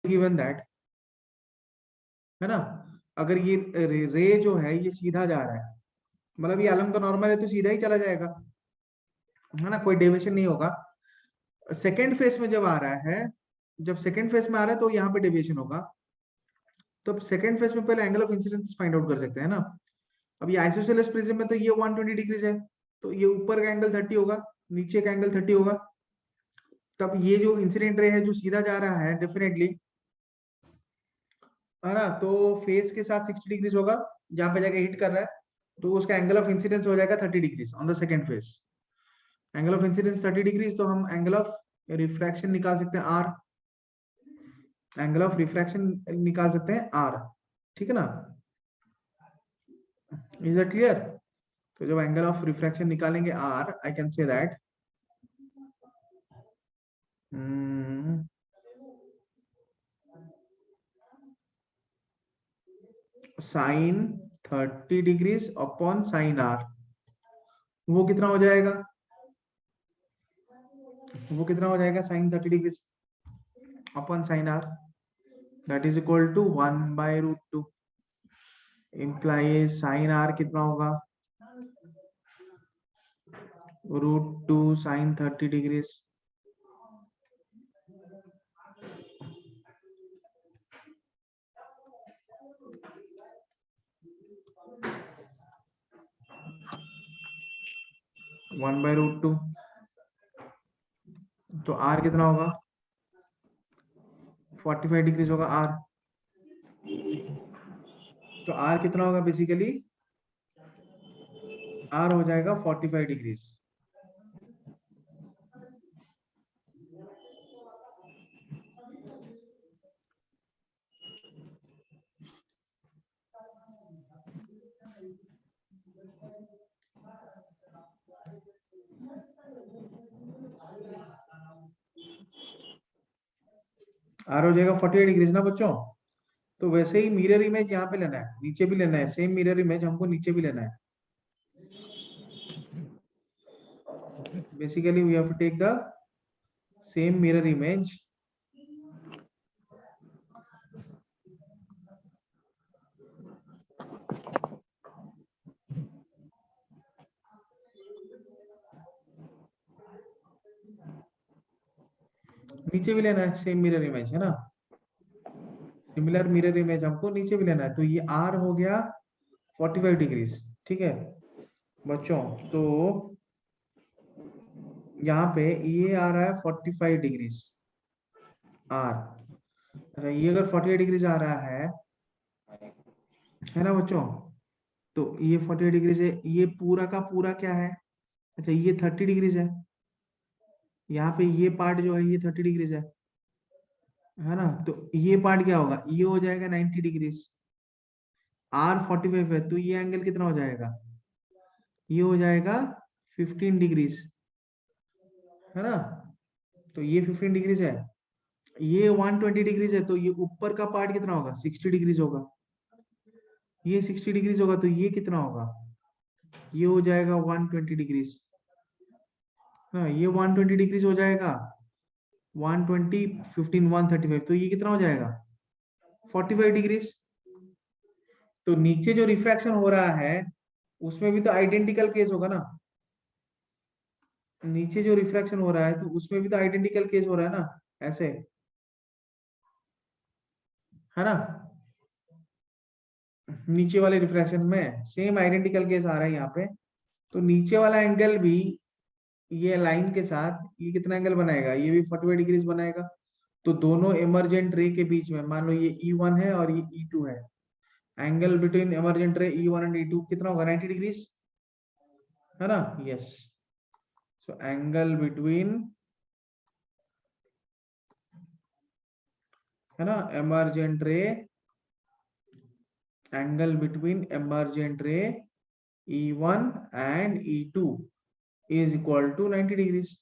Given that, है ना, अगर ये रे जो है ये सीधा जा रहा है, मतलब ये along the नॉर्मल है तो सीधा ही चला जाएगा, है ना, कोई डेविएशन नहीं होगा। सेकेंड फेस में जब आ रहा है, जब सेकेंड फेस में आ रहा है तो यहाँ पे डेविएशन होगा। तो सेकेंड फेस में पहले angle of incidence find out कर सकते हैं ना। अब ये आइसोसेलेस प्रिज्म में तो ये 120 डिग्रीज है, तो ये ऊपर का एंगल 30 होगा, नीचे का एंगल 30 होगा। तब ये जो इंसिडेंट रे है जो सीधा जा रहा है डेफिनेटली, है ना, तो फेस के साथ 60 डिग्रीज होगा, जहां पे जाके हिट कर रहा है, तो उसका एंगल ऑफ इंसिडेंस हो जाएगा 30 degrees on the second face. Angle of incidence 30 degrees, तो हम एंगल ऑफ रिफ्रैक्शन निकाल सकते हैं आर, एंगल ऑफ रिफ्रैक्शन निकाल सकते हैं आर, ठीक है ना। Is it clear? तो जब एंगल ऑफ रिफ्रैक्शन निकालेंगे R, I can say that sine 30 degrees upon sine R, वो कितना हो जाएगा, वो कितना हो जाएगा, sine 30 degrees upon sine R, that is equal to 1/√2, imply sine R कितना होगा, √2 साइन 30 डिग्रीज। वन बाय √2, तो आर कितना होगा, 45 डिग्रीज होगा आर। तो आर कितना होगा, बेसिकली आर हो जाएगा 45 डिग्रीज। आर हो जाएगा 48 डिग्रीज ना बच्चों। तो वैसे ही मिरर इमेज यहाँ पे लेना है, नीचे भी लेना है, सेम मिरर इमेज हमको नीचे भी लेना है। Basically we have to take the same mirror image नीचे भी लेना है, सेम मिरर इमेज, है ना, सिमिलर मिरर इमेज हमको नीचे भी लेना है। तो ये आर हो गया 45 डिग्रीज, ठीक है बच्चों। तो यहाँ पे ये आ रहा है 45 डिग्रीज आर। अच्छा, ये अगर 48 डिग्रीज आ रहा है ना बच्चों, तो ये 48 डिग्रीज है, ये पूरा का पूरा क्या है, अच्छा ये 30 डिग्रीज है, यहाँ पे ये पार्ट जो है ये 30 डिग्रीज है ना, तो ये पार्ट क्या होगा, ये हो जाएगा 90 डिग्रीज। आर 45 है, तो ये एंगल कितना हो जाएगा, ये हो जाएगा 15 डिग्रीज, है ना। तो ये 15 डिग्रीज है, ये 120 डिग्रीज है, तो ये ऊपर का पार्ट कितना होगा, 60 डिग्रीज होगा। ये 60 डिग्रीज होगा, तो ये कितना होगा, ये हो जाएगा 120 डिग्रीज। हाँ, ये 120 डिग्रीज हो जाएगा, 120 15 135, तो ये कितना हो जाएगा 45 डिग्रीज। तो नीचे जो रिफ्रैक्शन हो रहा है उसमें भी तो आइडेंटिकल केस होगा ना, नीचे जो रिफ्रैक्शन हो रहा है तो उसमें भी तो आइडेंटिकल केस हो रहा है ना, ऐसे, है ना, नीचे वाले रिफ्रैक्शन में सेम आइडेंटिकल केस आ रहा है यहाँ पे। तो नीचे वाला एंगल भी ये लाइन के साथ ये कितना एंगल बनाएगा, ये भी 45 डिग्रीज बनाएगा। तो दोनों इमरजेंट रे के बीच में मान लो ये E1 है और ये E2 है, angle between emergent ray E1 and E2 कितना होगा, 90 डिग्रीज, है ना, यस। सो एंगल बिटवीन, है ना, emergent ray, angle between emergent ray E1 and E2 is equal to 90 degrees.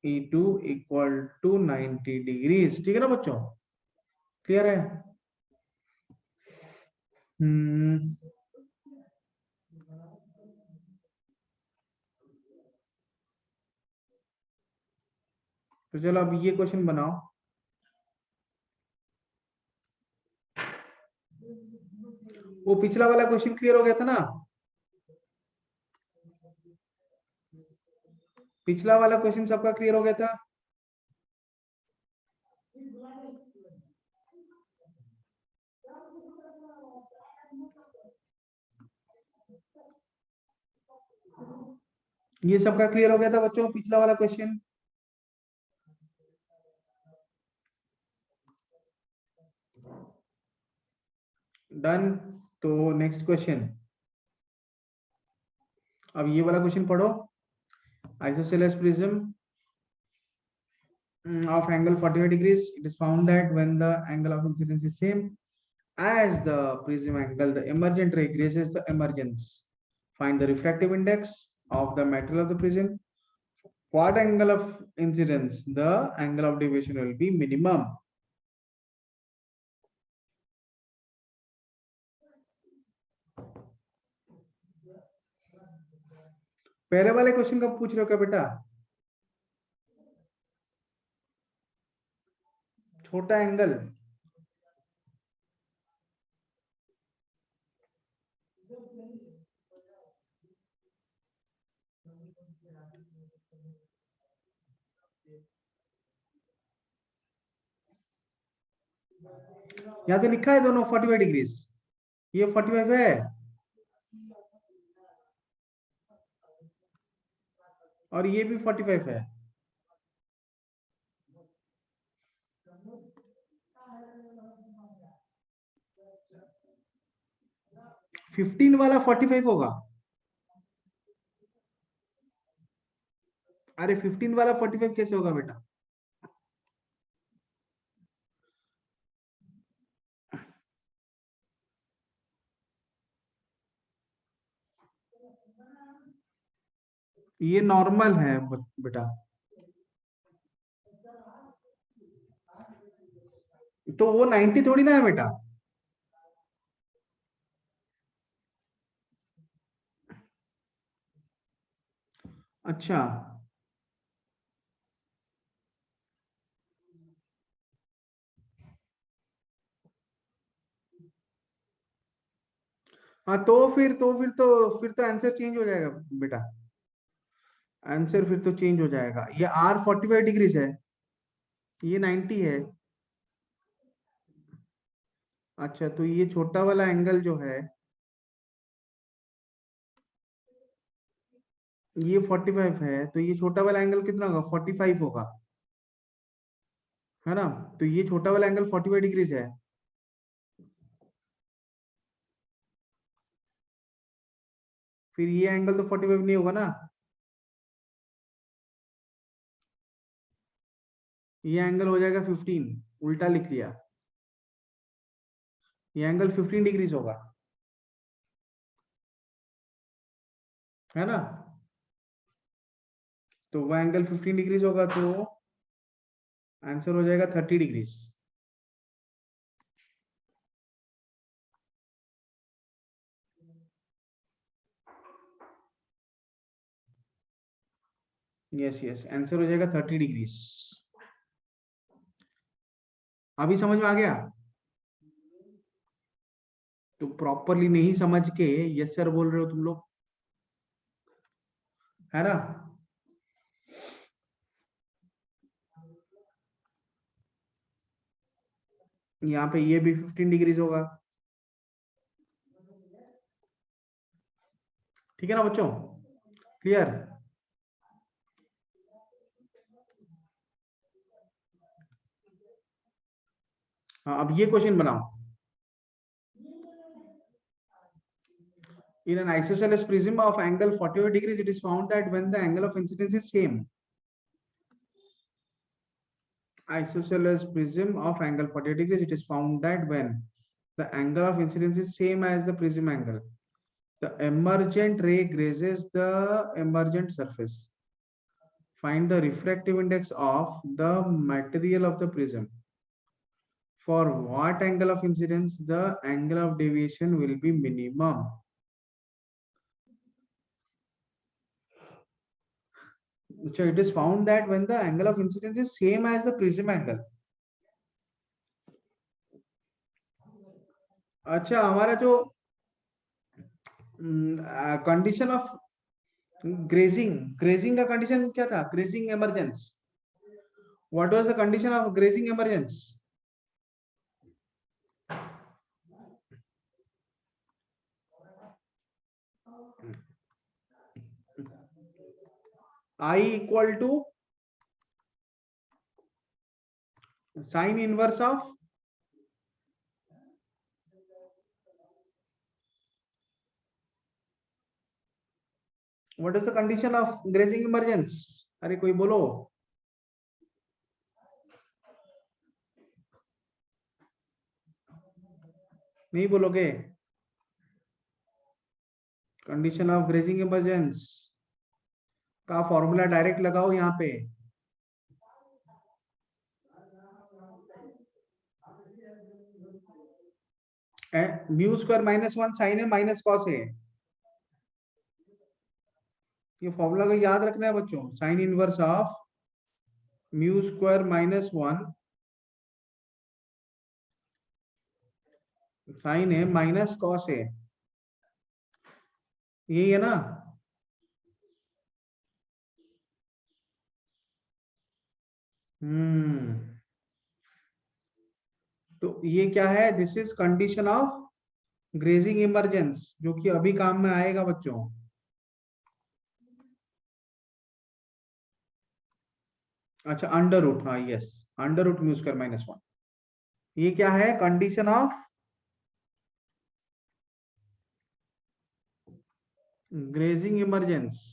E2 equal to 90 degrees, ठीक है ना बच्चों। क्लियर है? तो चलो अब ये क्वेश्चन बनाओ। वो पिछला वाला क्वेश्चन क्लियर हो गया था ना? पिछला वाला क्वेश्चन सबका क्लियर हो गया था? ये सबका क्लियर हो गया था बच्चों पिछला वाला क्वेश्चन? डन। तो नेक्स्ट क्वेश्चन, अब ये वाला क्वेश्चन पढ़ो। Isosceles prism of angle 45 degrees, it is found that when the angle of incidence is same as the prism angle, the emergent ray grazes the emergence. Find the refractive index of the material of the prism. What angle of incidence the angle of deviation will be minimum? पहले वाले question का पूछ रहे हो क्या बेटा? छोटा angle, यहाँ तो लिखा है दोनों 45 डिग्रीज, ये 45 है और ये भी 45 है। फिफ्टीन वाला 45 होगा? अरे 15 वाला 45 कैसे होगा बेटा? ये नॉर्मल है बेटा, तो वो 90 थोड़ी ना है बेटा। अच्छा, हाँ तो फिर तो आंसर चेंज हो जाएगा बेटा। आंसर फिर तो चेंज हो जाएगा। ये आर 45 डिग्रीज है, ये 90 है। अच्छा, तो ये छोटा वाला एंगल जो है ये 45 है, तो ये छोटा वाला एंगल कितना होगा? 45 होगा, है ना? तो ये छोटा वाला एंगल 45 डिग्रीज है। फिर ये एंगल तो 45 नहीं होगा ना, ये एंगल हो जाएगा 15, उल्टा लिख लिया। ये एंगल 15 डिग्रीज होगा, है ना? तो वो एंगल 15 डिग्रीज होगा, तो आंसर हो जाएगा 30 डिग्रीज। यस यस, आंसर हो जाएगा 30 डिग्रीज। अभी समझ में आ गया? तो प्रॉपरली नहीं समझ के यस सर बोल रहे हो तुम लोग, है ना? यहाँ पे ये भी 15 डिग्रीज होगा, ठीक है ना बच्चों? क्लियर? हाँ, अब ये क्वेश्चन बनाओ। In an isosceles prism of angle 45 degrees, it is found that when the angle of incidence is same, isosceles prism of angle 48 degrees, it is found that when the angle of incidence is same as the prism angle, the emergent ray grazes the emergent surface. Find the refractive index of the material of the prism. for what angle of incidence the angle of deviation will be minimum. So it is found that when the angle of incidence is same as the prism angle. अच्छा, हमारा जो condition of grazing का condition क्या था? Grazing emergence. What was the condition of grazing emergence? I equal to sine inverse of what is the condition of grazing emergence? अरे कोई बोलो. नहीं बोलोगे? कंडीशन ऑफ ग्रेजिंग इमरजेंस का फॉर्मूला डायरेक्ट लगाओ यहाँ पे. म्यू स्क्वायर -1 साइन है माइनस कॉस है. ये फॉर्मूला को याद रखना है बच्चों. Sine inverse of mu square -1 sine है माइनस कॉस है. यही है ना? तो ये क्या है? This is condition of grazing emergence, जो कि अभी काम में आएगा बच्चों. अच्छा, अंडर रूट. हाँ yes, under root mu square -1. ये क्या है? Condition of grazing emergence.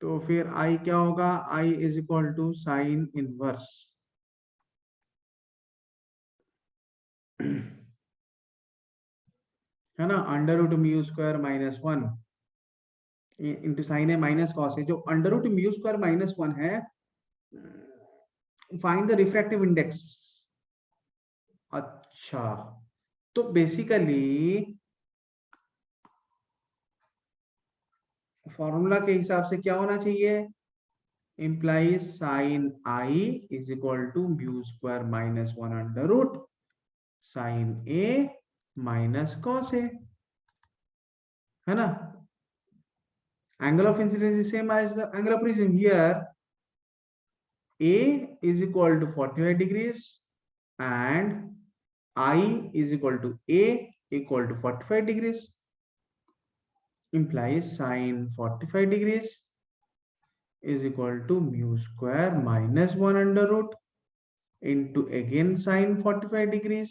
तो फिर I क्या होगा? I is equal to sine inverse है ना, under root mu square -1 into sine है माइनस कॉस है. जो अंडर रूट म्यू स्क्वायर -1 है, फाइंड द रिफ्रैक्टिव इंडेक्स. अच्छा, तो बेसिकली फॉर्मूला के हिसाब से क्या होना चाहिए? implies sin I is equal to mu square -1 under root sin A minus cos A, है ना? Angle of incidence is same as the angle of prism. Here A is equal to 45 degrees and I is equal to A equal to 45 degrees, implies sin 45 degrees is equal to mu square -1 under root into again sin 45 degrees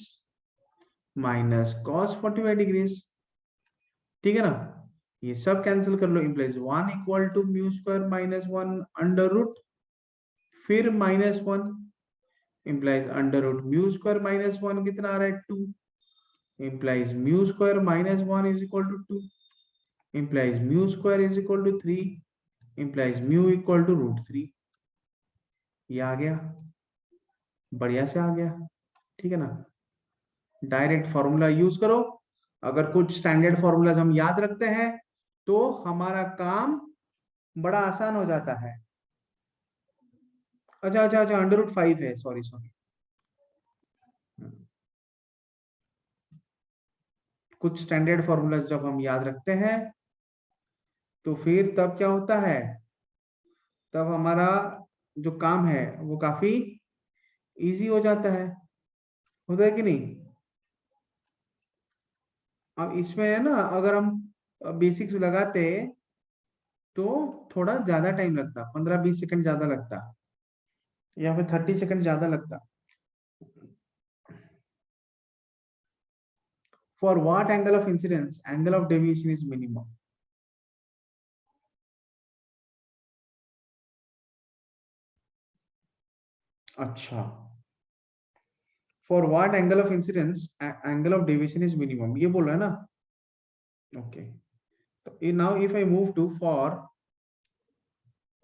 minus cos 45 degrees. ठीक है ना? ये सब cancel कर लो. implies 1 equal to mu square -1 under root फिर -1 implies under root mu square -1 कितना आ रहा है? 2. implies mu square -1 is equal to 2. implies mu square is equal to 3. implies mu equal to √3. ये आ गया, बढ़िया से आ गया. ठीक है ना? डायरेक्ट फॉर्मूला यूज करो. अगर कुछ स्टैंडर्ड फॉर्मूलाज हम याद रखते हैं तो हमारा काम बड़ा आसान हो जाता है. अच्छा अच्छा अच्छा, अंडर रूट 5 है. सॉरी. कुछ स्टैंडर्ड फॉर्मूलाज जब हम याद रखते हैं तो फिर तब क्या होता है? तब हमारा जो काम है वो काफी इजी हो जाता है. होता है कि नहीं? अब इसमें है ना, अगर हम बेसिक्स लगाते तो थोड़ा ज्यादा टाइम लगता, 15-20 सेकंड ज्यादा लगता, या फिर 30 सेकंड ज्यादा लगता. For what angle of incidence angle of deviation is minimum? अच्छा, for what angle of incidence angle of deviation is minimum, ये बोल रहा है ना? ओके, तो now if I move to for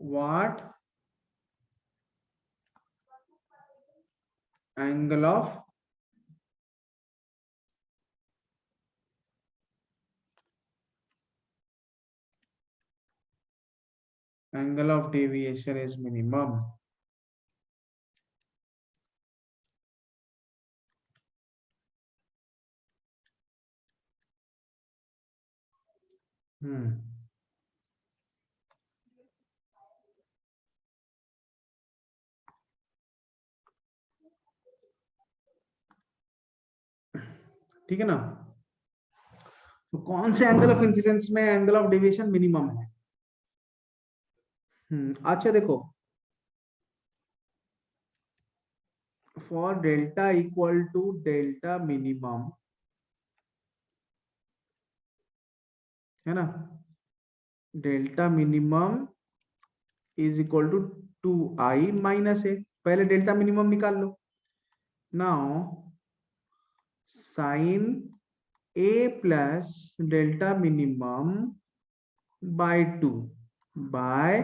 what angle of deviation is minimum. ठीक है ना। तो कौन से एंगल ऑफ इंसिडेंस में एंगल ऑफ डेविएशन मिनिमम है? अच्छा देखो, for delta equal to delta minimum, है ना, delta minimum is equal to 2i minus A. पहले डेल्टा मिनिमम निकाल लो। Now sine A plus delta minimum by 2 by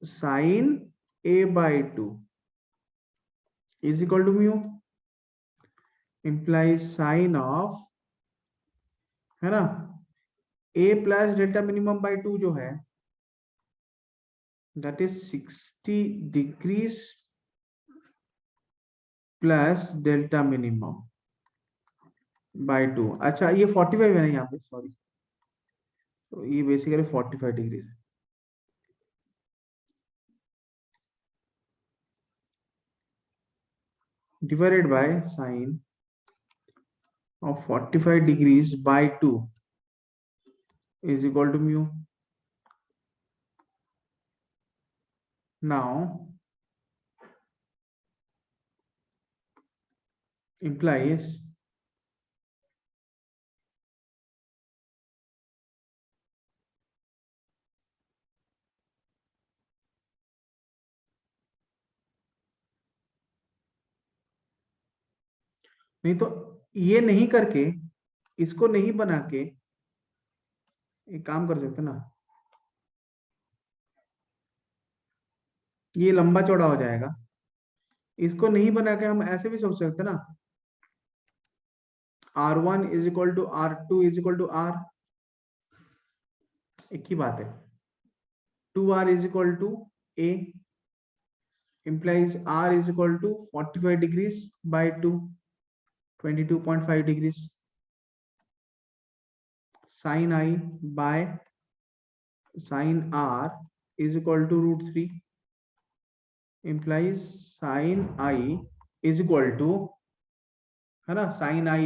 sine A by 2 is equal to mu, implies sine of, है ना, A plus delta minimum by 2 जो है that is 60 degrees plus delta minimum by 2। अच्छा ये 45 है ना यहाँ पे, सॉरी, तो ये बेसिकली 45 डिग्रीज है। Divided by sine of 45 degrees by 2 is equal to mu. Now implies नहीं तो ये नहीं करके, इसको नहीं बना के एक काम कर सकते ना, ये लंबा चौड़ा हो जाएगा। इसको नहीं बना के हम ऐसे भी सोच सकते ना, R1 is equal to R2 is equal to R, एक ही बात है। 2R is equal to A implies R is equal to 45 degrees by 2, 22.5 degrees. Sin I by sin R is equal to root 3 implies sin I is equal to, है ना, sin I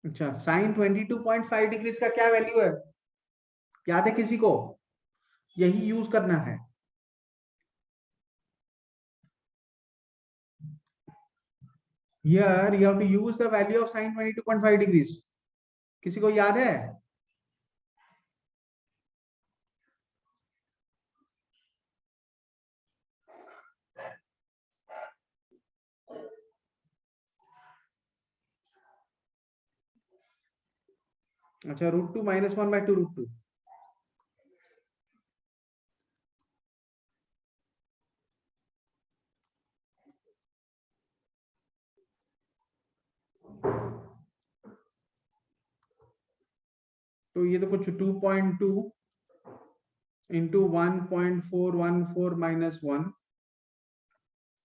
अच्छा sign 22.5 degree का क्या value है याद है किसी को? यही यूज करना है। Here you have to use the value of sin 22.5 degrees. किसी को याद है? अच्छा √2 -1 by 2 √2। तो ये तो कुछ 2.2 into 1.414 - 1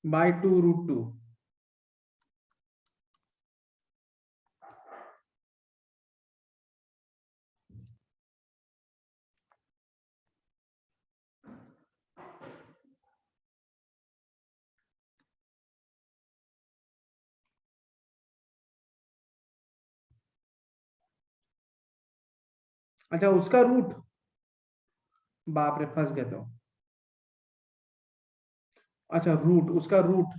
बाय 2√2। अच्छा उसका रूट, बाप रे फंस गए तो। अच्छा रूट, उसका रूट,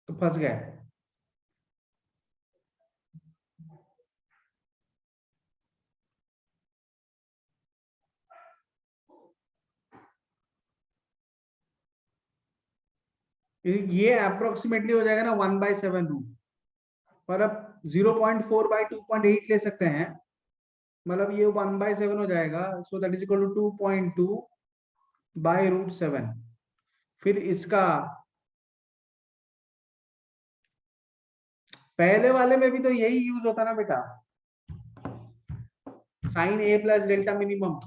तो फंस गए। ये अप्रोक्सीमेटली हो जाएगा ना 1/7 रूट, पर अब 0.4/2.8 ले सकते हैं, मतलब ये 1/7 हो जाएगा, so that is equal to 2.2/√7। फिर इसका पहले वाले में भी तो यही यूज होता ना बेटा, sine A plus delta minimum.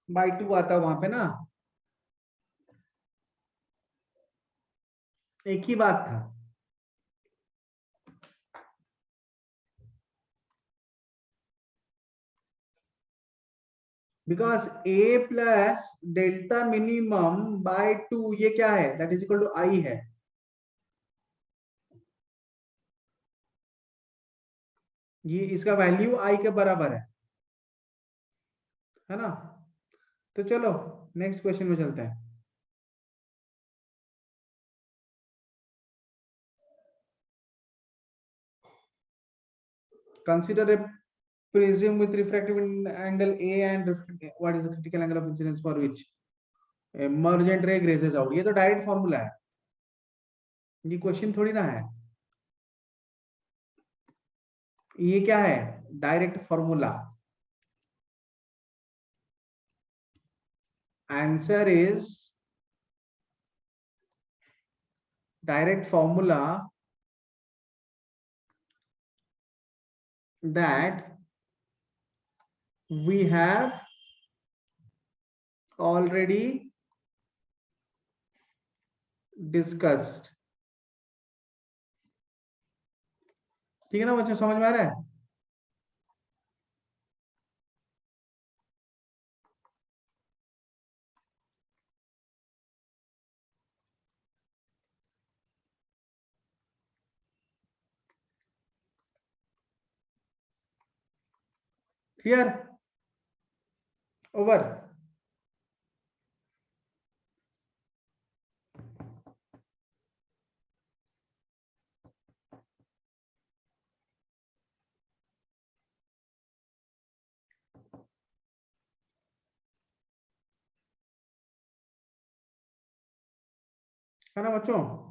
By 2 आता है वहां पे ना, एक ही बात था। Because a plus delta minimum by 2 ये क्या है, that is equal to I है। ये इसका वैल्यू आई के बराबर है ना। तो चलो नेक्स्ट क्वेश्चन में चलते हैं। Consider a prism with refractive angle A and what is the critical angle of incidence for which emergent ray grazes out। ये तो डायरेक्ट फॉर्मूला है, ये क्वेश्चन थोड़ी ना है, ये क्या है, direct formula. Answer is direct formula that we have already discussed। ठीक है ना बच्चों, समझ में आ रहा है। Clear, over. है ना बच्चों।